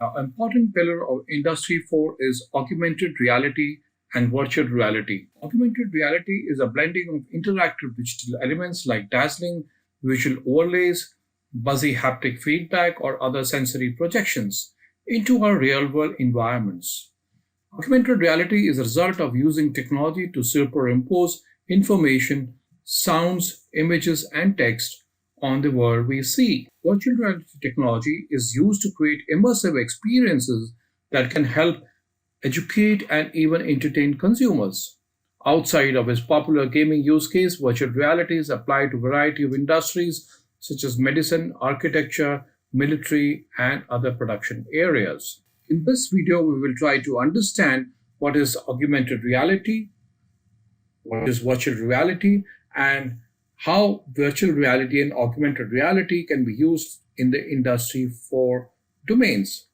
An important pillar of Industry 4 is augmented reality and virtual reality. Augmented reality is a blending of interactive digital elements like dazzling visual overlays, buzzy haptic feedback, or other sensory projections into our real world environments. Augmented reality is a result of using technology to superimpose information, sounds, images, and text on the world we see. Virtual reality technology is used to create immersive experiences that can help educate and even entertain consumers. Outside of its popular gaming use case, virtual reality is applied to a variety of industries such as medicine, architecture, military, and other production areas. In this video, we will try to understand what is augmented reality, what is virtual reality, and how virtual reality and augmented reality can be used in the Industry 4 domains.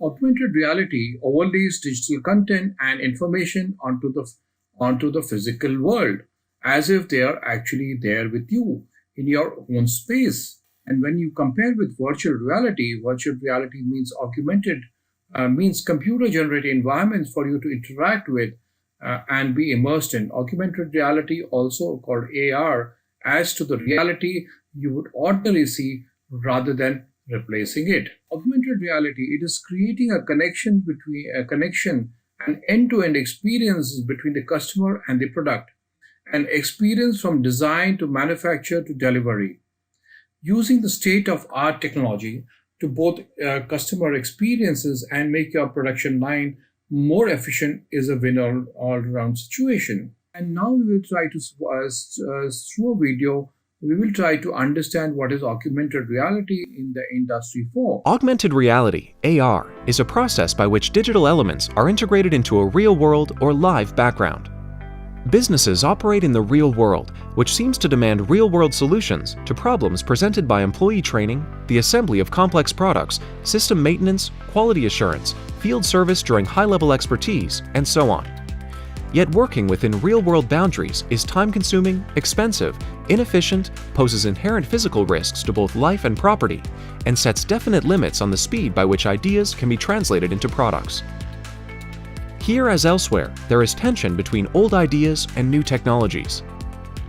Augmented reality overlays digital content and information onto the physical world as if they are actually there with you in your own space. And when you compare with virtual reality means means computer-generated environments for you to interact with and be immersed in. Augmented reality, also called AR, adds to the reality you would ordinarily see rather than replacing it. Augmented reality, it is creating a connection and end-to-end experiences between the customer and the product, an experience from design to manufacture to delivery. Using the state-of-art technology to both customer experiences and make your production line more efficient is a winner all-around situation. And now we will try to, through a video, we will try to understand what is augmented reality in the Industry 4. Augmented reality, AR, is a process by which digital elements are integrated into a real-world or live background. Businesses operate in the real world, which seems to demand real-world solutions to problems presented by employee training, the assembly of complex products, system maintenance, quality assurance, field service during high-level expertise, and so on. Yet working within real-world boundaries is time-consuming, expensive, inefficient, poses inherent physical risks to both life and property, and sets definite limits on the speed by which ideas can be translated into products. Here as elsewhere, there is tension between old ideas and new technologies.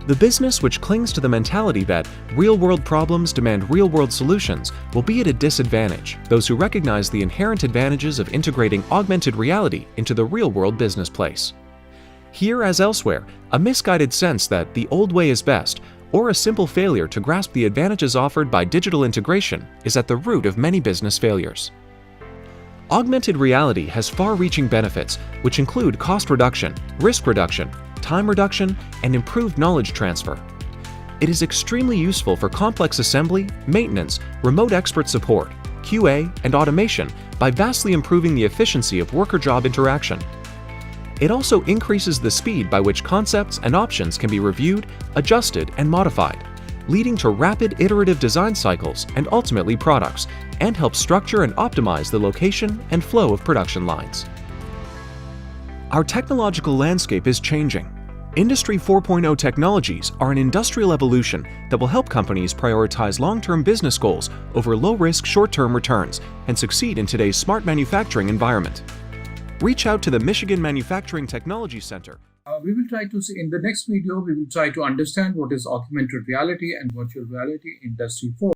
The business which clings to the mentality that real-world problems demand real-world solutions will be at a disadvantage, those who recognize the inherent advantages of integrating augmented reality into the real-world business place. Here as elsewhere, a misguided sense that the old way is best, or a simple failure to grasp the advantages offered by digital integration is at the root of many business failures. Augmented reality has far-reaching benefits, which include cost reduction, risk reduction, time reduction, and improved knowledge transfer. It is extremely useful for complex assembly, maintenance, remote expert support, QA, and automation by vastly improving the efficiency of worker-job interaction. It also increases the speed by which concepts and options can be reviewed, adjusted, and modified, leading to rapid iterative design cycles and ultimately products, and helps structure and optimize the location and flow of production lines. Our technological landscape is changing. Industry 4.0 technologies are an industrial evolution that will help companies prioritize long-term business goals over low-risk short-term returns and succeed in today's smart manufacturing environment. Reach out to the Michigan Manufacturing Technology Center. We will try to see in the next video, we will try to understand what is augmented reality and virtual reality in Industry 4.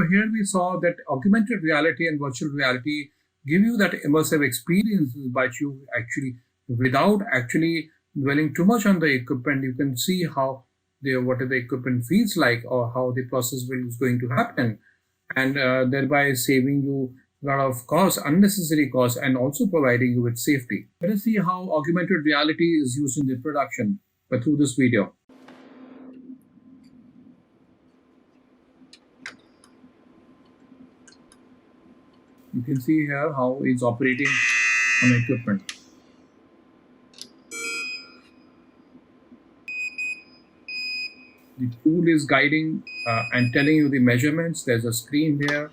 here we saw that augmented reality and virtual reality give you that immersive experience by you actually, without actually dwelling too much on the equipment, you can see how what the equipment feels like or how the process is going to happen, and thereby saving you a lot of costs, unnecessary costs, and also providing you with safety. Let us see how augmented reality is used in the production through this video. You can see here how it's operating on equipment. The tool is guiding and telling you the measurements. There's a screen there.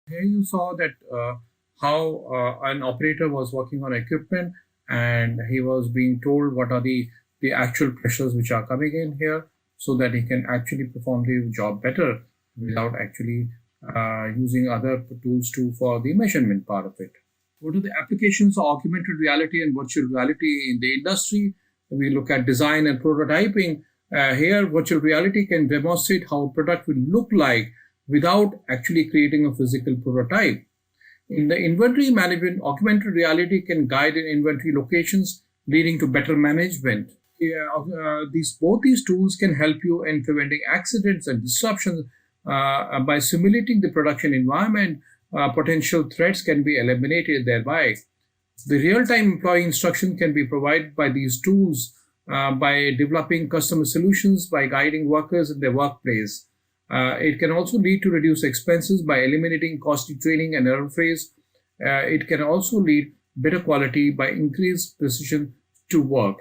Here you saw that how an operator was working on equipment, and he was being told what are the actual pressures which are coming in here, so that he can actually perform the job better without actually using other tools for the measurement part of it. What are the applications of augmented reality and virtual reality in the industry? We look at design and prototyping. Here, virtual reality can demonstrate how a product will look like without actually creating a physical prototype. In the inventory management, augmented reality can guide in inventory locations, leading to better management. Both these tools can help you in preventing accidents and disruptions by simulating the production environment. Potential threats can be eliminated thereby. The real-time employee instruction can be provided by these tools by developing customer solutions, by guiding workers in their workplace. It can also lead to reduced expenses by eliminating costly training and error phrase. It can also lead better quality by increased precision to work.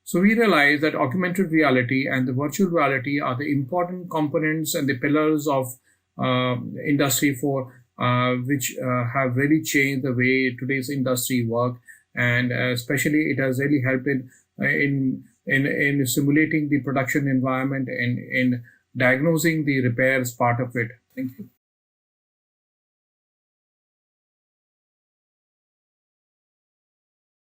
So we realize that augmented reality and the virtual reality are the important components and the pillars of Industry 4, which have really changed the way today's industry work, and especially it has really helped in simulating the production environment and in diagnosing the repairs part of it. Thank you.